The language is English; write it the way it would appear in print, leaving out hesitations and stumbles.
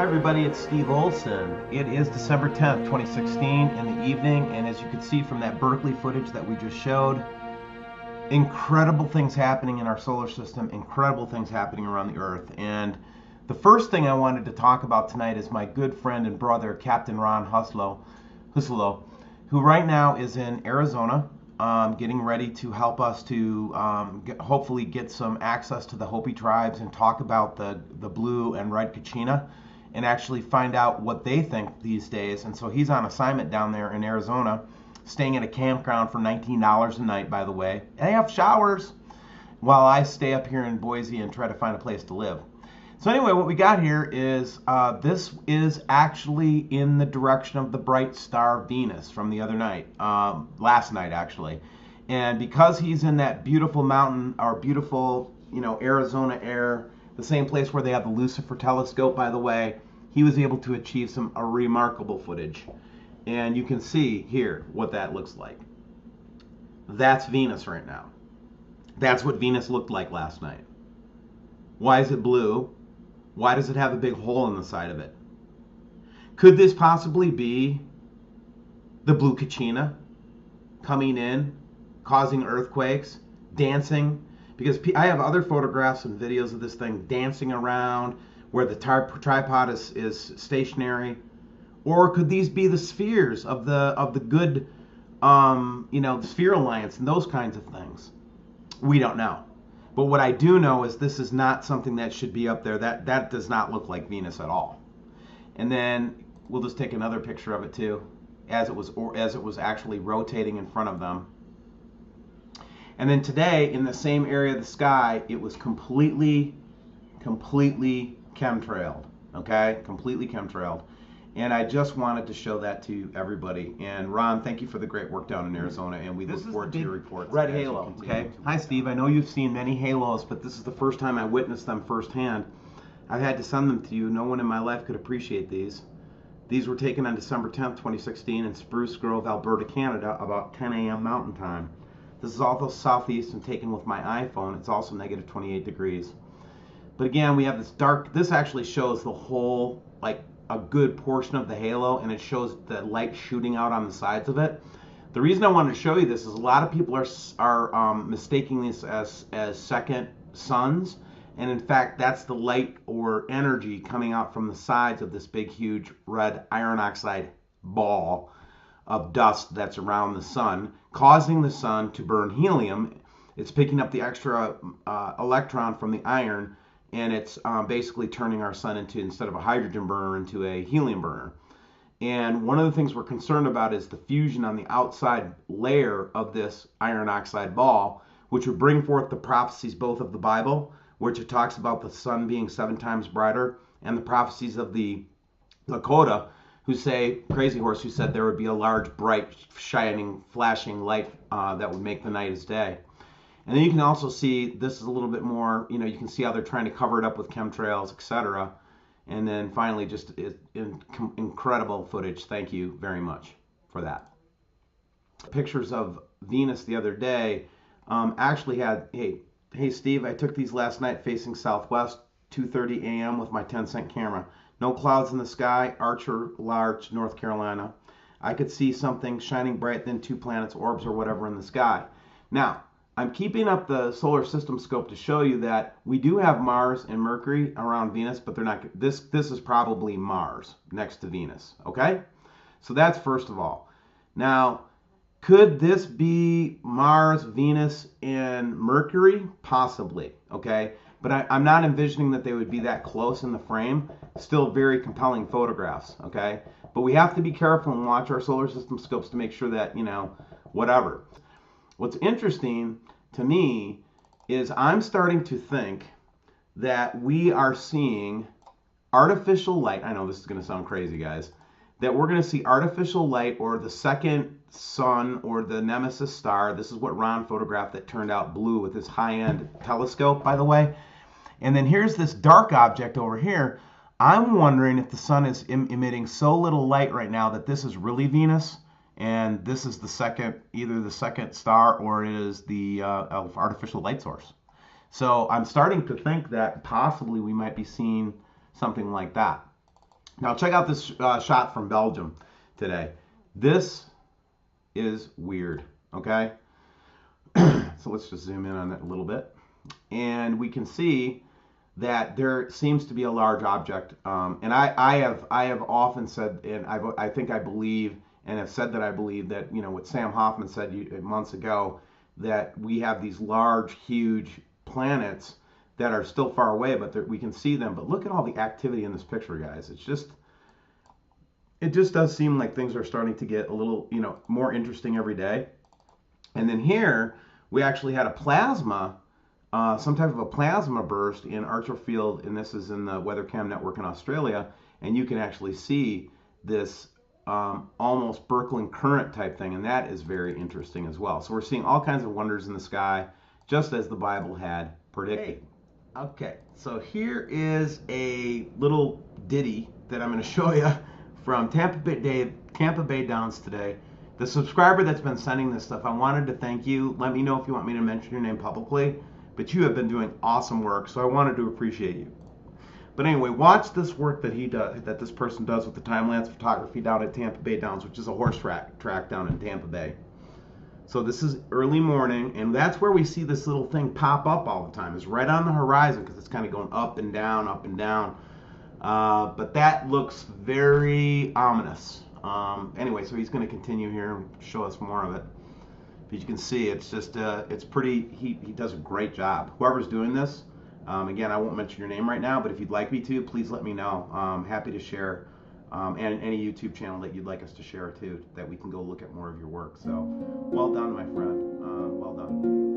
Hi everybody, it's Steve Olson. It is December 10th, 2016 in the evening, and as you can see from that Berkeley footage that we just showed, incredible things happening in our solar system, incredible things happening around the Earth. And the first thing I wanted to talk about tonight is my good friend and brother, Captain Ron Huslow, who right now is in Arizona, getting ready to help us to hopefully get some access to the Hopi tribes and talk about the blue and red Kachina, and actually find out what they think these days. And so he's on assignment down there in Arizona, staying at a campground for $19 a night, by the way. They have showers, while I stay up here in Boise and try to find a place to live. So anyway, what we got here is, this is actually in the direction of the bright star Venus from the other night, last night actually. And because he's in that beautiful mountain, or beautiful, Arizona air, the same place where they have the Lucifer telescope, by the way, he was able to achieve some remarkable footage. And you can see here what that looks like. That's Venus right now. That's what Venus looked like last night. Why is it blue? Why does it have a big hole in the side of it? Could this possibly be the blue Kachina coming in, causing earthquakes, dancing? Because I have other photographs and videos of this thing dancing around where the tripod is stationary. Or could these be the spheres of the good, the Sphere Alliance and those kinds of things? We don't know. But what I do know is this is not something that should be up there. That does not look like Venus at all. And then we'll just take another picture of it too, as it was actually rotating in front of them. And then today, in the same area of the sky, it was completely chemtrailed. Okay, completely chemtrailed. And I just wanted to show that to everybody. And Ron, thank you for the great work down in Arizona, and we look forward to your reports. Red halo, okay? Hi, Steve. I know you've seen many halos, but this is the first time I witnessed them firsthand. I've had to send them to you. No one in my life could appreciate these. These were taken on December 10th, 2016 in Spruce Grove, Alberta, Canada, about 10 a.m. Mountain Time. This is also southeast and taken with my iPhone. It's also negative 28 degrees. But again, we have this dark, this actually shows the whole, like, a good portion of the halo, and it shows the light shooting out on the sides of it. The reason I wanted to show you this is a lot of people are mistaking this as second suns, and in fact that's the light or energy coming out from the sides of this big huge red iron oxide ball of dust that's around the sun, causing the sun to burn helium. It's picking up the extra electron from the iron, and it's basically turning our sun into, instead of a hydrogen burner, into a helium burner. And one of the things we're concerned about is the fusion on the outside layer of this iron oxide ball, which would bring forth the prophecies both of the Bible, which it talks about the sun being 7 times brighter, and the prophecies of the Lakota, who say, Crazy Horse, who said there would be a large, bright, shining, flashing light that would make the night as day. And then you can also see, this is a little bit more, you can see how they're trying to cover it up with chemtrails, etc. And then finally, just incredible footage. Thank you very much for that. Pictures of Venus the other day actually had, hey Steve, I took these last night facing southwest, 2:30 a.m. with my 10-cent camera. No clouds in the sky, Archer Large, North Carolina. I could see something shining bright, then 2 planets, orbs, or whatever in the sky. Now, I'm keeping up the solar system scope to show you that we do have Mars and Mercury around Venus, but they're not. This is probably Mars next to Venus, okay? So that's first of all. Now, could this be Mars, Venus, and Mercury? Possibly, okay? But I'm not envisioning that they would be that close in the frame. Still very compelling photographs, okay? But we have to be careful and watch our solar system scopes to make sure that, whatever. What's interesting to me is I'm starting to think that we are seeing artificial light. I know this is going to sound crazy, guys. That we're going to see artificial light, or the second sun, or the nemesis star. This is what Ron photographed that turned out blue with his high-end telescope, by the way. And then here's this dark object over here. I'm wondering if the sun is emitting so little light right now that this is really Venus, and this is the second, either the second star, or it is the artificial light source. So I'm starting to think that possibly we might be seeing something like that. Now check out this shot from Belgium today. This is weird, okay? So let's just zoom in on that a little bit. And we can see that there seems to be a large object. And I have often said, and I think I believe, and have said that I believe that, what Sam Hoffman said months ago, that we have these large, huge planets that are still far away, but we can see them. But look at all the activity in this picture, guys. It just does seem like things are starting to get a little, more interesting every day. And then here, we actually had a plasma, some type of a plasma burst in Archer Field, and this is in the WeatherCam network in Australia, and you can actually see this almost Birkeland current type thing, and that is very interesting as well. So we're seeing all kinds of wonders in the sky, just as the Bible had predicted. Okay, so here is a little ditty that I'm going to show you from Tampa Bay Downs today. The subscriber that's been sending this stuff, I wanted to thank you. Let me know if you want me to mention your name publicly, but you have been doing awesome work, so I wanted to appreciate you. But anyway, watch this work that this person does with the time-lapse photography down at Tampa Bay Downs, which is a horse track down in Tampa Bay. So this is early morning, and that's where we see this little thing pop up all the time. It's right on the horizon because it's kind of going up and down, up and down. But that looks very ominous. Anyway, so he's going to continue here and show us more of it. As you can see, it's just, it's pretty, he does a great job. Whoever's doing this, again, I won't mention your name right now, but if you'd like me to, please let me know. I'm happy to share. And any YouTube channel that you'd like us to share too, that we can go look at more of your work. So, well done, my friend. Well done.